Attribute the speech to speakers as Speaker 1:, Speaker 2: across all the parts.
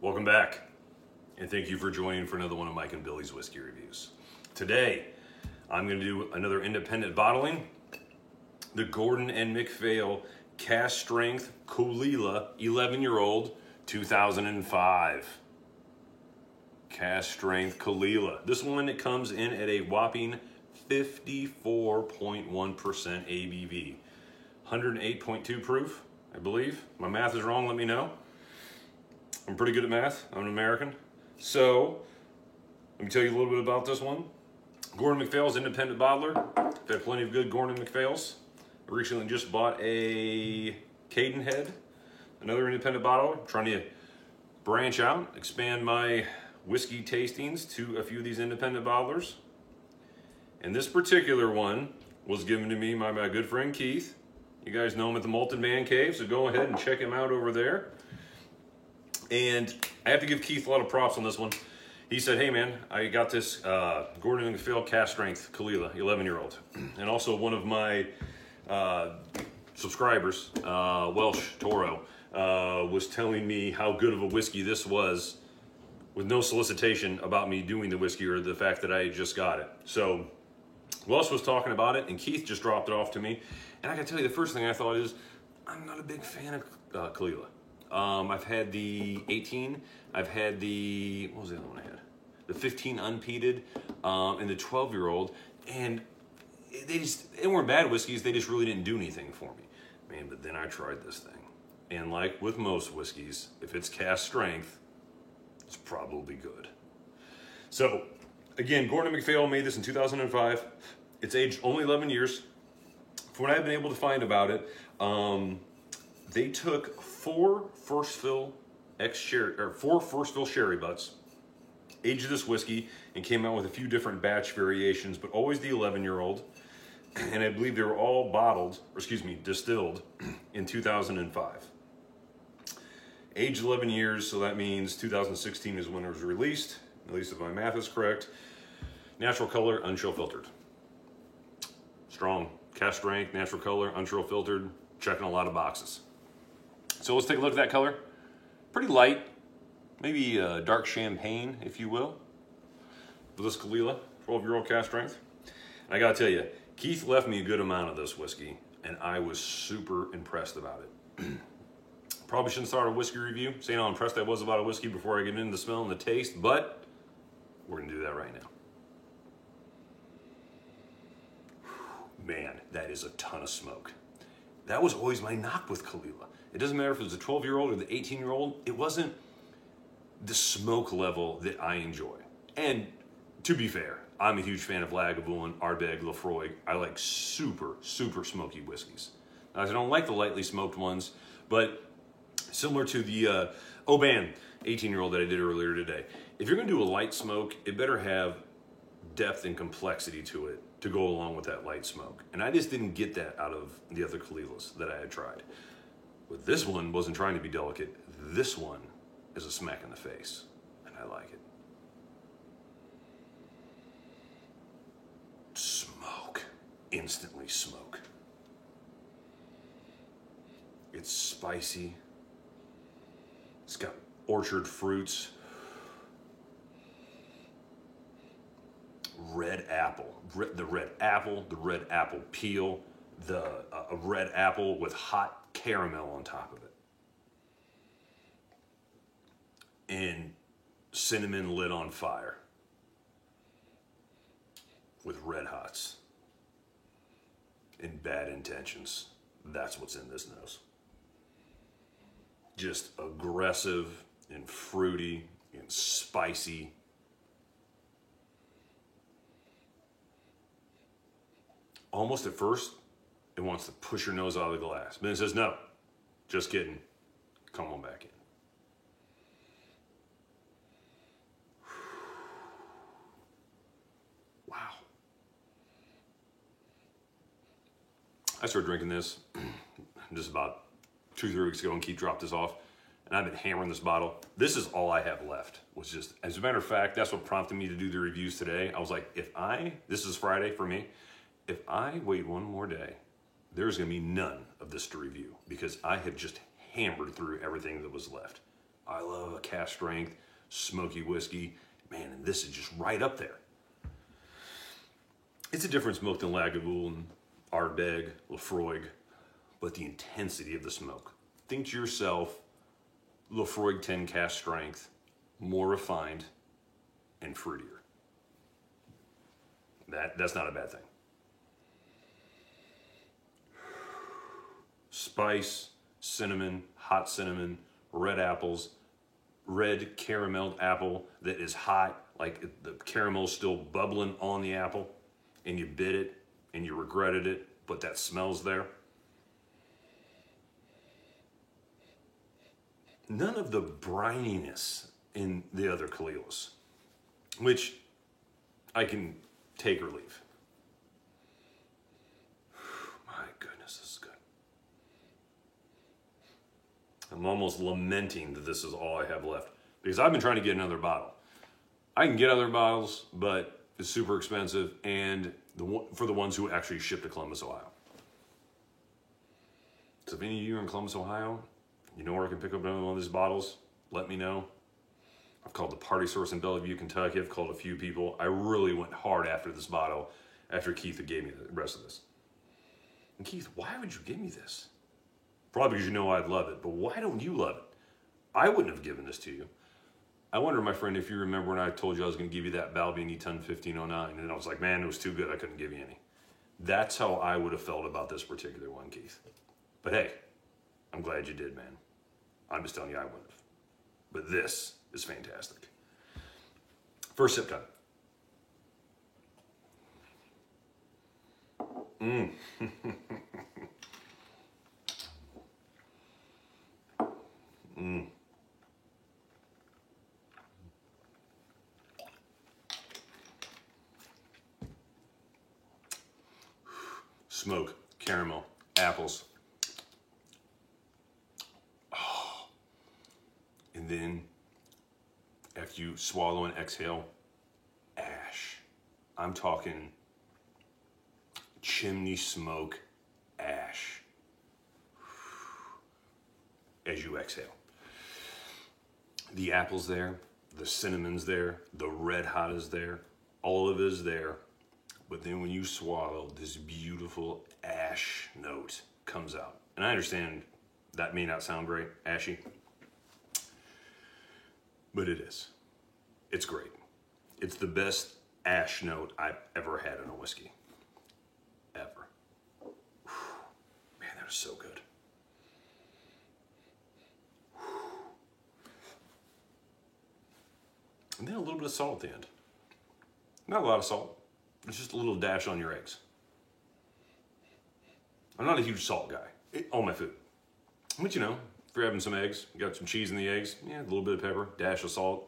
Speaker 1: Welcome back, and thank you for joining for another one of Mike and Billy's whiskey reviews. Today, I'm going to do another independent bottling, the Gordon and MacPhail Cask Strength Caol Ila 11-year-old 2005. Cask Strength Caol Ila. This one, it comes in at a whopping 54.1% ABV. 108.2 proof, I believe. My math is wrong, let me know. I'm pretty good at math. I'm an American. So, let me tell you a little bit about this one. Gordon MacPhail's independent bottler. I've had plenty of good Gordon MacPhail's. I recently just bought a Cadenhead, another independent bottler. I'm trying to branch out, expand my whiskey tastings to a few of these independent bottlers. And this particular one was given to me by my good friend Keith. You guys know him at the Malted Man Cave, so go ahead and check him out over there. And I have to give Keith a lot of props on this one. He said, hey man, I got this Gordon and MacPhail Cask Strength Caol Ila 11-year-old. And also one of my subscribers, Welsh Toro, was telling me how good of a whiskey this was with no solicitation about me doing the whiskey or the fact that I just got it. So Welsh was talking about it and Keith just dropped it off to me. And I gotta tell you, the first thing I thought is, I'm not a big fan of Caol Ila. I've had the 18, I've had the, what was the other one I had? The 15 unpeated, and the 12-year-old, and they weren't bad whiskeys, they just really didn't do anything for me. Man, but then I tried this thing, and like with most whiskeys, if it's cask strength, it's probably good. So, again, Gordon and MacPhail made this in 2005. It's aged only 11 years. From what I've been able to find about it, they took four first fill sherry butts, aged this whiskey, and came out with a few different batch variations, but always the 11-year-old. And I believe they were all distilled in 2005. Aged 11 years, so that means 2016 is when it was released, at least if my math is correct. Natural color, unchill filtered. Strong, cask strength, natural color, unchill filtered, checking a lot of boxes. So let's take a look at that color. Pretty light, maybe dark champagne, if you will, for this Caol Ila, 12-year-old cask strength. And I gotta tell you, Keith left me a good amount of this whiskey, and I was super impressed about it. Probably shouldn't start a whiskey review saying how impressed I was about a whiskey before I get into the smell and the taste, but we're gonna do that right now. Man, that is a ton of smoke. That was always my knock with Caol Ila. It doesn't matter if it was a 12-year-old or the 18-year-old. It wasn't the smoke level that I enjoy. And to be fair, I'm a huge fan of Lagavulin, Ardbeg, Laphroaig. I like super, super smoky whiskeys. I don't like the lightly smoked ones, but similar to the Oban 18-year-old that I did earlier today, if you're going to do a light smoke, it better have depth and complexity to it to go along with that light smoke. And I just didn't get that out of the other Caol Ilas that I had tried. But this one wasn't trying to be delicate. This one is a smack in the face, and I like it. Smoke. Instantly smoke. It's spicy. It's got orchard fruits. Red apple, the red apple peel, the red apple with hot caramel on top of it, and cinnamon lit on fire with red hots and bad intentions. That's what's in this nose. Just aggressive and fruity and spicy. Almost at first, it wants to push your nose out of the glass. But it says, no, just kidding. Come on back in. Wow. I started drinking this just about 2-3 weeks ago, and Keith dropped this off. And I've been hammering this bottle. This is all I have left. Was just, as a matter of fact, that's what prompted me to do the reviews today. I was like, this is Friday for me. If I wait one more day, there's gonna be none of this to review because I have just hammered through everything that was left. I love a cask strength, smoky whiskey. Man, and this is just right up there. It's a different smoke than Lagavulin, Ardbeg, Laphroaig, but the intensity of the smoke. Think to yourself, Laphroaig 10 cask strength, more refined and fruitier. That's not a bad thing. Spice, cinnamon, hot cinnamon, red apples, red carameled apple that is hot, like the caramel's still bubbling on the apple, and you bit it and you regretted it, but that smell's there. None of the brininess in the other Kahlils, which I can take or leave. My goodness, this is good. I'm almost lamenting that this is all I have left because I've been trying to get another bottle. I can get other bottles, but it's super expensive, and for the ones who actually ship to Columbus, Ohio. So if any of you are in Columbus, Ohio, you know where I can pick up another one of these bottles, let me know. I've called the Party Source in Bellevue, Kentucky. I've called a few people. I really went hard after this bottle, after Keith gave me the rest of this. And Keith, why would you give me this? Probably because you know I'd love it, but why don't you love it? I wouldn't have given this to you. I wonder, my friend, if you remember when I told you I was going to give you that Balvenie Ton 1509, and I was like, man, it was too good, I couldn't give you any. That's how I would have felt about this particular one, Keith. But hey, I'm glad you did, man. I'm just telling you I wouldn't have. But this is fantastic. First sip time. Smoke, caramel, apples. Oh. And then after you swallow and exhale, ash. I'm talking chimney smoke ash as you exhale. The apple's there, the cinnamon's there, the red hot is there, all of it is there. But then when you swallow, this beautiful ash note comes out. And I understand that may not sound great, ashy, but it is. It's great. It's the best ash note I've ever had in a whiskey. Ever. Whew. Man, that is so good. Whew. And then a little bit of salt at the end. Not a lot of salt. It's just a little dash on your eggs. I'm not a huge salt guy on my food. But you know, if you're having some eggs, you got some cheese in the eggs, yeah, a little bit of pepper, dash of salt.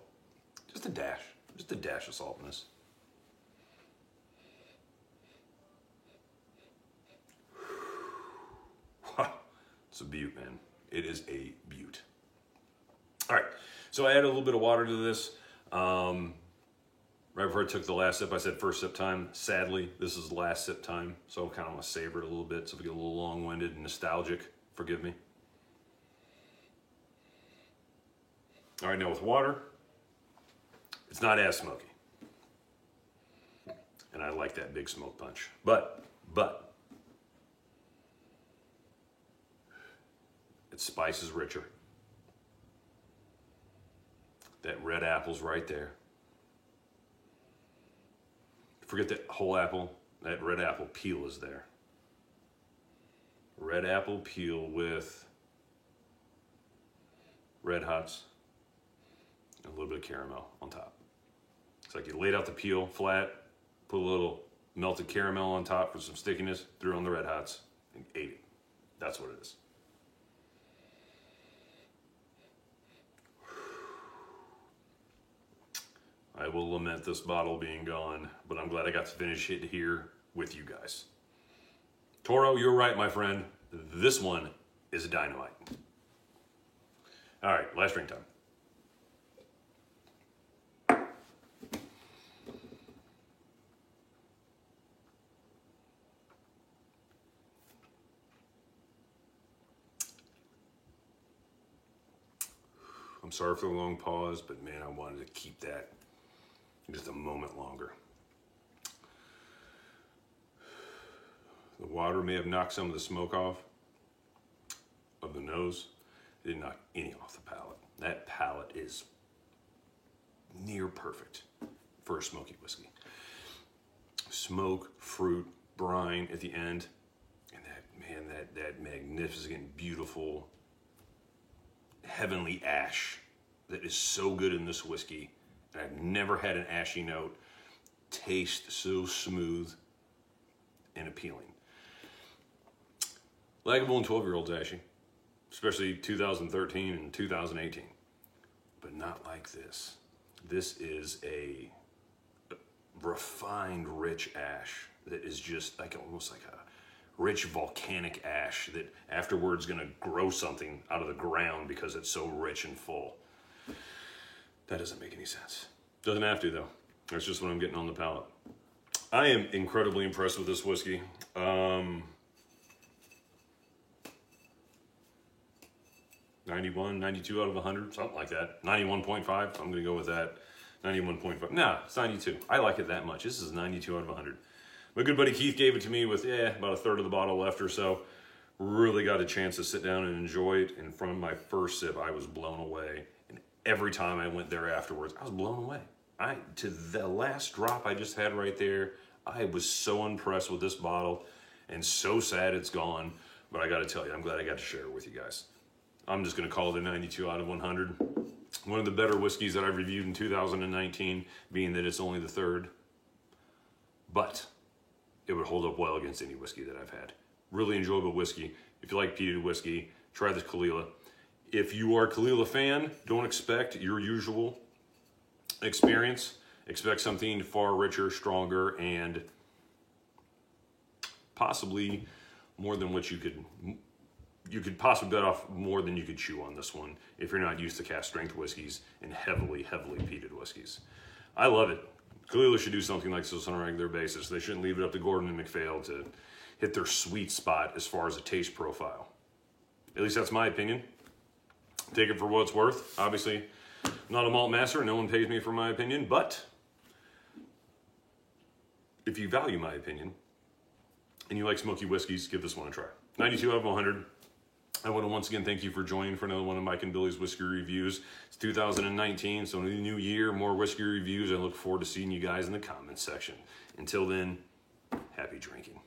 Speaker 1: Just a dash of saltiness. Wow, it's a beaut, man. It is a beaut. All right, so I added a little bit of water to this. Right before I took the last sip, I said first sip time. Sadly, this is last sip time, so I kind of want to savor it a little bit. So if we get a little long-winded and nostalgic, forgive me. All right, now with water, it's not as smoky. And I like that big smoke punch. But, its spice is richer. That red apple's right there. Forget that whole apple, that red apple peel is there. Red apple peel with red hots and a little bit of caramel on top. It's like you laid out the peel flat, put a little melted caramel on top for some stickiness, threw on the red hots, and ate it. That's what it is. I will lament this bottle being gone, but I'm glad I got to finish it here with you guys. Toro, you're right, my friend. This one is a dynamite. All right, last drink time. I'm sorry for the long pause, but man, I wanted to keep that just a moment longer. The water may have knocked some of the smoke off of the nose. It didn't knock any off the palate. That palate is near perfect for a smoky whiskey. Smoke, fruit, brine at the end, and that magnificent, beautiful, heavenly ash that is so good in this whiskey. And I've never had an ashy note taste so smooth and appealing. Lagavulin 12-year-old's ashy, especially 2013 and 2018, but not like this. This is a refined, rich ash that is just like almost like a rich volcanic ash that afterwards going to grow something out of the ground because it's so rich and full. That doesn't make any sense. Doesn't have to, though. That's just what I'm getting on the palate. I am incredibly impressed with this whiskey. 91, 92 out of 100, something like that. 91.5, I'm going to go with that. 91.5. Nah, it's 92. I like it that much. This is 92 out of 100. My good buddy Keith gave it to me with, about a third of the bottle left or so. Really got a chance to sit down and enjoy it. And from my first sip, I was blown away. And every time I went there afterwards, I was blown away. To the last drop I just had right there, I was so impressed with this bottle and so sad it's gone. But I got to tell you, I'm glad I got to share it with you guys. I'm just going to call it a 92 out of 100. One of the better whiskeys that I've reviewed in 2019, being that it's only the third. But it would hold up well against any whiskey that I've had. Really enjoyable whiskey. If you like peated whiskey, try this Caol Ila. If you are a Caol Ila fan, don't expect your usual experience. Expect something far richer, stronger, and possibly more than what you could possibly bet off more than you could chew on this one if you're not used to cask strength whiskeys and heavily peated whiskeys. I love it. Caol Ila should do something like this on a regular basis. They shouldn't leave it up to Gordon and MacPhail to hit their sweet spot as far as a taste profile. At least that's my opinion. Take it for what it's worth. Obviously, I'm not a malt master. No one pays me for my opinion. But if you value my opinion and you like smoky whiskeys, give this one a try. 92 out of 100. I want to once again thank you for joining for another one of Mike and Billy's whiskey reviews. It's 2019, so new year, more whiskey reviews. I look forward to seeing you guys in the comments section. Until then, happy drinking.